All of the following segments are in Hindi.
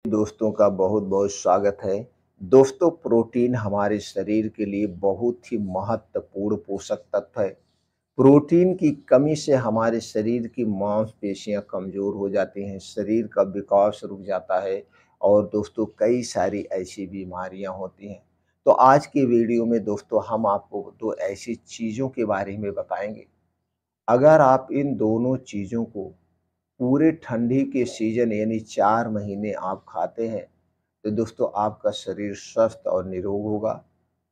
दोस्तों का बहुत बहुत स्वागत है। दोस्तों, प्रोटीन हमारे शरीर के लिए बहुत ही महत्वपूर्ण पोषक तत्व है। प्रोटीन की कमी से हमारे शरीर की मांसपेशियां कमजोर हो जाती हैं, शरीर का विकास रुक जाता है और दोस्तों कई सारी ऐसी बीमारियां होती हैं। तो आज की वीडियो में दोस्तों हम आपको दो ऐसी चीज़ों के बारे में बताएंगे। अगर आप इन दोनों चीज़ों को पूरे ठंडी के सीजन यानी 4 महीने आप खाते हैं, तो दोस्तों आपका शरीर स्वस्थ और निरोग होगा,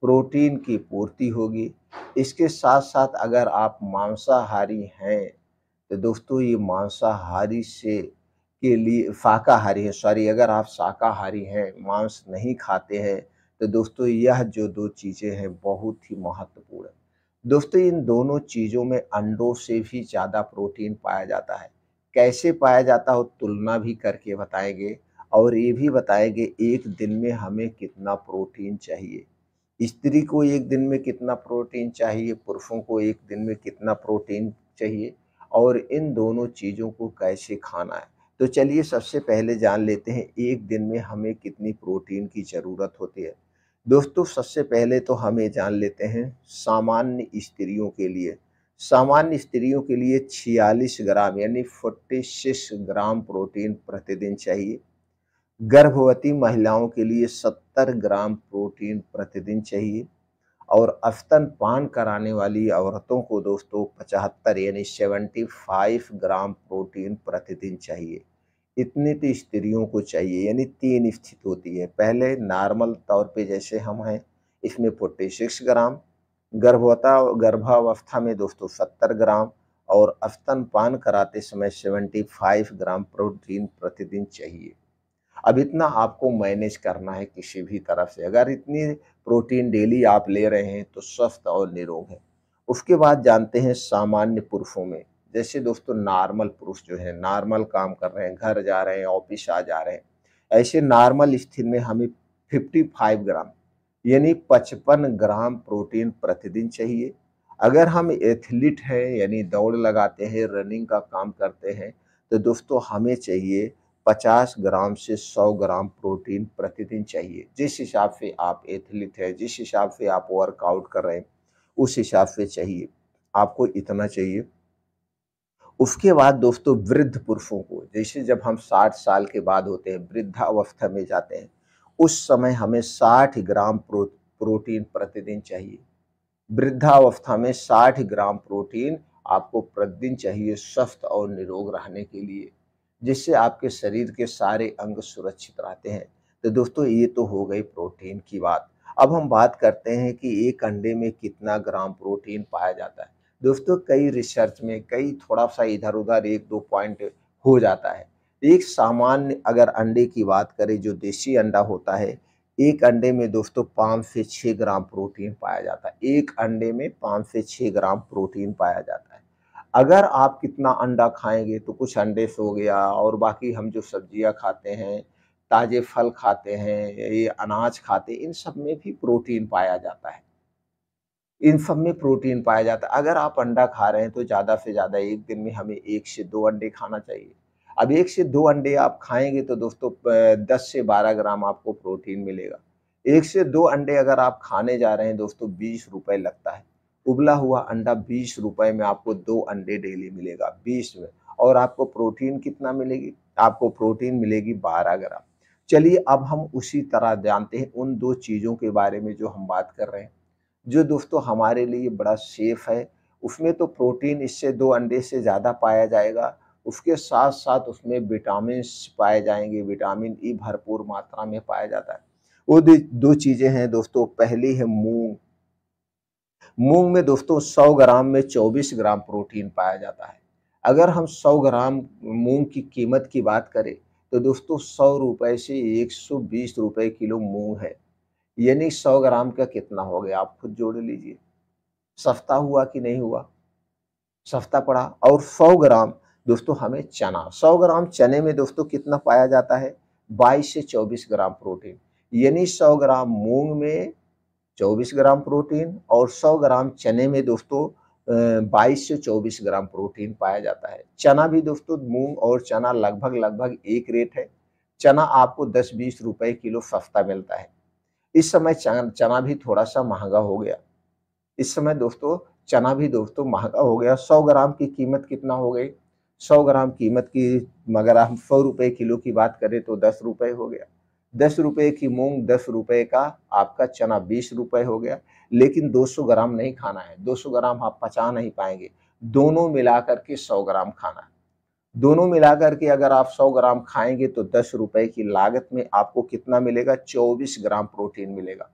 प्रोटीन की पूर्ति होगी। इसके साथ-साथ अगर आप मांसाहारी हैं, तो दोस्तों ये मांसाहारी से के लिए शाकाहारी हैं, सॉरी, अगर आप शाकाहारी हैं, मांस नहीं खाते हैं, तो दोस्तों यह जो 2 चीज़ें हैं बहुत ही महत्वपूर्ण है। दोस्तों इन दोनों चीज़ों में अंडों से भी ज़्यादा प्रोटीन पाया जाता है। कैसे पाया जाता है, तुलना भी करके बताएँगे और ये भी बताएँगे एक दिन में हमें कितना प्रोटीन चाहिए। स्त्री को एक दिन में कितना प्रोटीन चाहिए, पुरुषों को एक दिन में कितना प्रोटीन चाहिए और इन दोनों चीज़ों को कैसे खाना है। तो चलिए सबसे पहले जान लेते हैं एक दिन में हमें कितनी प्रोटीन की ज़रूरत होती है। दोस्तों सबसे पहले तो हमें जान लेते हैं सामान्य स्त्रियों के लिए। सामान्य स्त्रियों के लिए 46 ग्राम यानी 46 ग्राम प्रोटीन प्रतिदिन चाहिए। गर्भवती महिलाओं के लिए 70 ग्राम प्रोटीन प्रतिदिन चाहिए और स्तनपान कराने वाली औरतों को दोस्तों 75 यानी 75 ग्राम प्रोटीन प्रतिदिन चाहिए। इतनी तो स्त्रियों को चाहिए, यानी 3 स्थिति होती है। पहले नॉर्मल तौर पे जैसे हम हैं, इसमें 46 ग्राम, गर्भावस्था में दोस्तों 70 ग्राम और स्तनपान कराते समय 75 ग्राम प्रोटीन प्रतिदिन चाहिए। अब इतना आपको मैनेज करना है किसी भी तरफ से। अगर इतनी प्रोटीन डेली आप ले रहे हैं तो स्वस्थ और निरोग हैं। उसके बाद जानते हैं सामान्य पुरुषों में, जैसे दोस्तों नॉर्मल पुरुष जो है, नॉर्मल काम कर रहे हैं, घर जा रहे हैं, ऑफिस आ जा रहे हैं, ऐसे नॉर्मल स्थिति में हमें 55 ग्राम यानी 55 ग्राम प्रोटीन प्रतिदिन चाहिए। अगर हम एथलीट हैं यानी दौड़ लगाते हैं, रनिंग का काम करते हैं, तो दोस्तों हमें चाहिए 50 ग्राम से 100 ग्राम प्रोटीन प्रतिदिन चाहिए। जिस हिसाब से आप एथलीट हैं, जिस हिसाब से आप वर्कआउट कर रहे हैं, उस हिसाब से चाहिए, आपको इतना चाहिए। उसके बाद दोस्तों वृद्ध पुरुषों को, जैसे जब हम 60 साल के बाद होते हैं, वृद्धावस्था में जाते हैं, उस समय हमें 60 ग्राम प्रोटीन प्रतिदिन चाहिए। वृद्धावस्था में 60 ग्राम प्रोटीन आपको प्रतिदिन चाहिए स्वस्थ और निरोग रहने के लिए, जिससे आपके शरीर के सारे अंग सुरक्षित रहते हैं। तो दोस्तों ये तो हो गई प्रोटीन की बात। अब हम बात करते हैं कि एक अंडे में कितना ग्राम प्रोटीन पाया जाता है। दोस्तों कई रिसर्च में कई थोड़ा-सा इधर-उधर 1-2 पॉइंट हो जाता है। एक सामान्य अगर अंडे की बात करें, जो देसी अंडा होता है, एक अंडे में दोस्तों 5 से 6 ग्राम प्रोटीन पाया जाता है। एक अंडे में 5 से 6 ग्राम प्रोटीन पाया जाता है। अगर आप कितना अंडा खाएँगे तो कुछ अंडे से हो गया और बाकी हम जो सब्जियाँ खाते हैं, ताज़े फल खाते हैं, ये अनाज खाते हैं, इन सब में भी प्रोटीन पाया जाता है। इन सब में प्रोटीन पाया जाता है। अगर आप अंडा खा रहे हैं तो ज़्यादा से ज़्यादा एक दिन में हमें 1 से 2 अंडे खाना चाहिए। अब 1 से 2 अंडे आप खाएँगे तो दोस्तों 10 से 12 ग्राम आपको प्रोटीन मिलेगा। 1 से 2 अंडे अगर आप खाने जा रहे हैं दोस्तों, ₹20 लगता है। उबला हुआ अंडा ₹20 में आपको 2 अंडे डेली मिलेगा, 20 में। और आपको प्रोटीन कितना मिलेगी? आपको प्रोटीन मिलेगी 12 ग्राम। चलिए अब हम उसी तरह जानते हैं उन 2 चीज़ों के बारे में जो हम बात कर रहे हैं, जो दोस्तों हमारे लिए बड़ा सेफ है। उसमें तो प्रोटीन इससे 2 अंडे से ज़्यादा पाया जाएगा। उसके साथ-साथ उसमें विटामिन्स पाए जाएँगे, विटामिन ई भरपूर मात्रा में पाया जाता है। वो दे 2 चीज़ें हैं दोस्तों, पहली है मूँग। मूँग में दोस्तों 100 ग्राम में 24 ग्राम प्रोटीन पाया जाता है। अगर हम 100 ग्राम मूँग की कीमत की बात करें, तो दोस्तों ₹100 से ₹120 किलो मूँग है। यानी 100 ग्राम का कितना हो गया, आप खुद जोड़ लीजिए। सस्ता हुआ कि नहीं हुआ? सस्ता पड़ा। और 100 ग्राम दोस्तों हमें चना, 100 ग्राम चने में दोस्तों कितना पाया जाता है? 22 से 24 ग्राम प्रोटीन। यानी 100 ग्राम मूँग में 24 ग्राम प्रोटीन और 100 ग्राम चने में दोस्तों 22 से 24 ग्राम प्रोटीन पाया जाता है। चना भी दोस्तों, मूँग और चना लगभग-लगभग एक रेट है। चना आपको 10-20 रुपए किलो सस्ता मिलता है। इस समय चना भी थोड़ा-सा महँगा हो गया। इस समय दोस्तों चना भी दोस्तों महँगा हो गया। 100 ग्राम की कीमत कितना हो गई? 100 ग्राम कीमत की अगर हम 100 रुपए किलो की बात करें तो 10 रुपए हो गया। 10 रुपए की मूँग, 10 रुपए का आपका चना 20 रुपए हो गया। लेकिन 200 ग्राम नहीं खाना है, 200 ग्राम आप पचा नहीं पाएँगे। दोनों मिलाकर के 100 ग्राम खाना है। दोनों मिलाकर के अगर आप 100 ग्राम खाएँगे तो 10 रुपए की लागत में आपको कितना मिलेगा? 24 ग्राम प्रोटीन मिलेगा।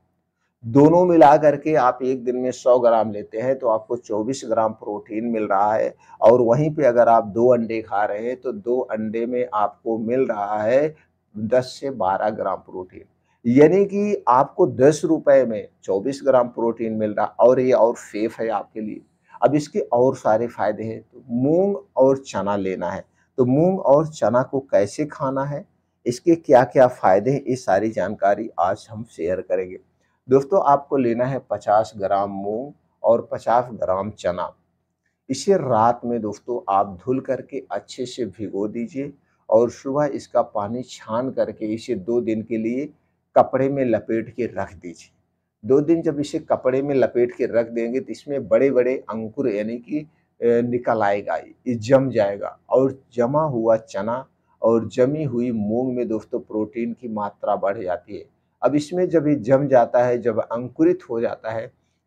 दोनों मिला करके आप एक दिन में 100 ग्राम लेते हैं तो आपको 24 ग्राम प्रोटीन मिल रहा है और वहीं पे अगर आप 2 अंडे खा रहे हैं तो 2 अंडे में आपको मिल रहा है 10 से 12 ग्राम प्रोटीन। यानी कि आपको 10 रुपए में 24 ग्राम प्रोटीन मिल रहा और ये और सेफ है आपके लिए। अब इसके और सारे फ़ायदे हैं, तो मूँग और चना लेना है। तो मूँग और चना को कैसे खाना है, इसके क्या-क्या फ़ायदे हैं, ये सारी जानकारी आज हम शेयर करेंगे। दोस्तों आपको लेना है 50 ग्राम मूँग और 50 ग्राम चना। इसे रात में दोस्तों आप धुल करके अच्छे से भिगो दीजिए और सुबह इसका पानी छान करके इसे 2 दिन के लिए कपड़े में लपेट के रख दीजिए। 2 दिन जब इसे कपड़े में लपेट के रख देंगे तो इसमें बड़े-बड़े अंकुर यानी कि निकल आएगा, ये जम जाएगा और जमा हुआ चना और जमी हुई मूँग में दोस्तों प्रोटीन की मात्रा बढ़ जाती है। अब इसमें जब ये जम जाता है, जब अंकुरित हो जाता है,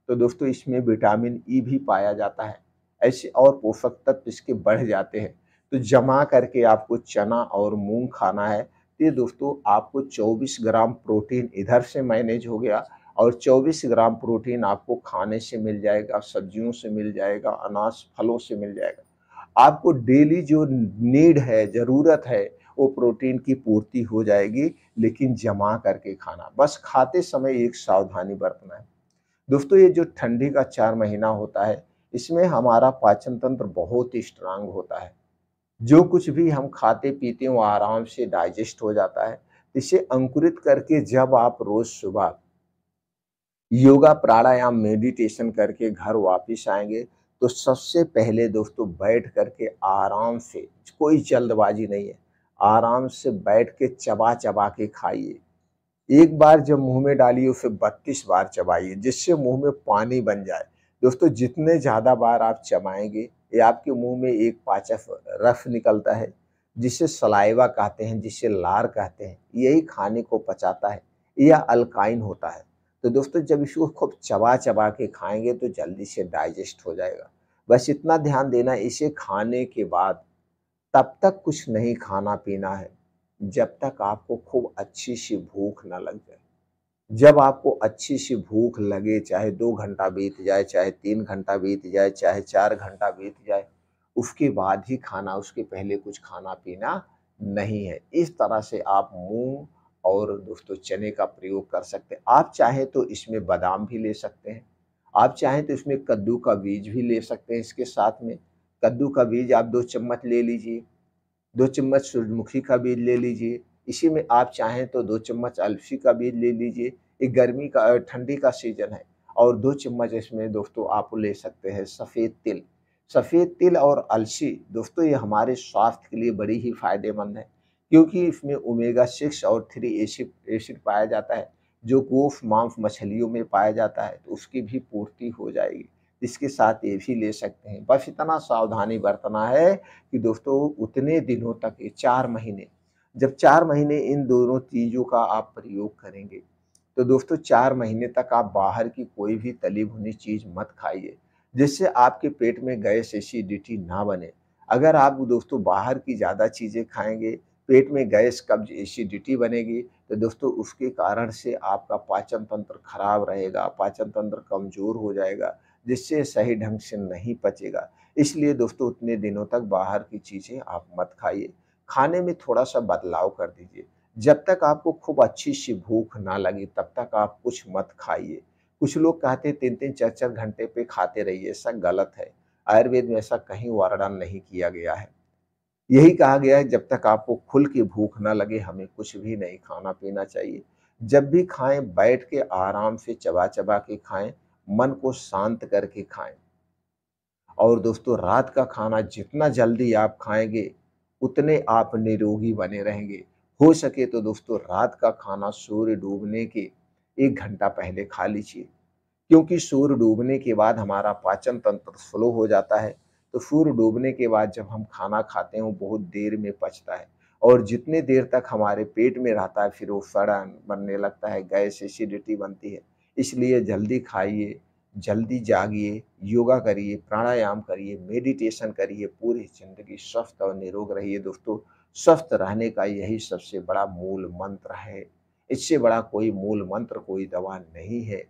तो दोस्तों इसमें विटामिन ई भी पाया जाता है। ऐसे और पोषक तत्व इसके बढ़ जाते हैं। तो जमा करके आपको चना और मूँग खाना है। ये दोस्तों आपको 24 ग्राम प्रोटीन इधर से मैनेज हो गया और 24 ग्राम प्रोटीन आपको खाने से मिल जाएगा, सब्जियों से मिल जाएगा, अनाज, फलों से मिल जाएगा। आपको डेली जो नीड है, ज़रूरत है, वो प्रोटीन की पूर्ति हो जाएगी, लेकिन जमा करके खाना। बस खाते समय एक सावधानी बरतना है। दोस्तों ये जो ठंडी का 4 महीना होता है, इसमें हमारा पाचन तंत्र बहुत ही स्ट्रांग होता है। जो कुछ भी हम खाते-पीते हैं वो आराम से डाइजेस्ट हो जाता है। इसे अंकुरित करके जब आप रोज़ सुबह योगा, प्राणायाम, मेडिटेशन करके घर वापिस आएँगे, तो सबसे पहले दोस्तों बैठ कर के आराम से, कोई जल्दबाज़ी नहीं है, आराम से बैठ के चबा-चबा के खाइए। एक बार जब मुँह में डालिए उसे 32 बार चबाइए, जिससे मुँह में पानी बन जाए। दोस्तों जितने ज़्यादा बार आप चबाएँगे, ये आपके मुँह में एक पाचक रस निकलता है, जिसे सलाइवा कहते हैं, जिसे लार कहते हैं। यही खाने को पचाता है, यह अल्काइन होता है। तो दोस्तों जब इसको खूब चबा-चबा के खाएँगे तो जल्दी से डाइजेस्ट हो जाएगा। बस इतना ध्यान देना है इसे खाने के बाद तब तक कुछ नहीं खाना-पीना है, जब तक आपको खूब अच्छी-सी भूख ना लग जाए। जब आपको अच्छी-सी भूख लगे, चाहे 2 घंटा बीत जाए, चाहे 3 घंटा बीत जाए, चाहे 4 घंटा बीत जाए, उसके बाद ही खाना, उसके पहले कुछ खाना-पीना नहीं है। इस तरह से आप मूँग और दोस्तों चने का प्रयोग कर सकते हैं। आप चाहें तो इसमें बादाम भी ले सकते हैं। आप चाहें तो इसमें कद्दू का बीज भी ले सकते हैं इसके साथ में। कद्दू का बीज आप 2 चम्मच ले लीजिए। 2 चम्मच सूरजमुखी का बीज ले लीजिए। इसी में आप चाहें तो 2 चम्मच अलसी का बीज ले लीजिए। ये गर्मी का ठंडी का सीज़न है और 2 चम्मच इसमें दोस्तों आप ले सकते हैं सफ़ेद तिल। सफ़ेद तिल और अलसी दोस्तों ये हमारे स्वास्थ्य के लिए बड़ी ही फ़ायदेमंद है, क्योंकि इसमें ओमेगा 6 और 3 एसिड एसिड पाया जाता है, जो गोश्त, मांस, मछलियों में पाया जाता है, तो उसकी भी पूर्ति हो जाएगी। इसके साथ ये भी ले सकते हैं। बस इतना सावधानी बरतना है कि दोस्तों उतने दिनों तक, ये 4 महीने, जब 4 महीने इन दोनों चीज़ों का आप प्रयोग करेंगे, तो दोस्तों 4 महीने तक आप बाहर की कोई भी तली भुनी चीज़ मत खाइए, जिससे आपके पेट में गैस, एसिडिटी ना बने। अगर आप दोस्तों बाहर की ज़्यादा चीज़ें खाएँगे, पेट में गैस, कब्ज़, एसिडिटी बनेगी, तो दोस्तों उसके कारण से आपका पाचन तंत्र खराब रहेगा, पाचन तंत्र कमज़ोर हो जाएगा, जिससे सही ढंग से नहीं पचेगा। इसलिए दोस्तों उतने दिनों तक बाहर की चीज़ें आप मत खाइए। खाने में थोड़ा-सा बदलाव कर दीजिए। जब तक आपको खूब अच्छी-सी भूख ना लगे तब तक आप कुछ मत खाइए। कुछ लोग कहते हैं 3-3 4-4 घंटे पे खाते रहिए, ऐसा गलत है। आयुर्वेद में ऐसा कहीं वर्णन नहीं किया गया है। यही कहा गया है जब तक आपको खुल के भूख ना लगे हमें कुछ भी नहीं खाना-पीना चाहिए। जब भी खाएँ बैठ के आराम से चबा-चबा के खाएँ, मन को शांत करके खाएँ। और दोस्तों रात का खाना जितना जल्दी आप खाएँगे, उतने आप निरोगी बने रहेंगे। हो सके तो दोस्तों रात का खाना सूर्य डूबने के 1 घंटा पहले खा लीजिए, क्योंकि सूर्य डूबने के बाद हमारा पाचन तंत्र स्लो हो जाता है। तो सूर्य डूबने के बाद जब हम खाना खाते हैं वो बहुत देर में पचता है और जितने देर तक हमारे पेट में रहता है फिर वो सड़न बनने लगता है, गैस, एसिडिटी बनती है। इसलिए जल्दी खाइए, जल्दी जागिए, योगा करिए, प्राणायाम करिए, मेडिटेशन करिए, पूरी ज़िंदगी स्वस्थ और निरोग रहिए दोस्तों। स्वस्थ रहने का यही सबसे बड़ा मूल मंत्र है। इससे बड़ा कोई मूल मंत्र, कोई दवा नहीं है।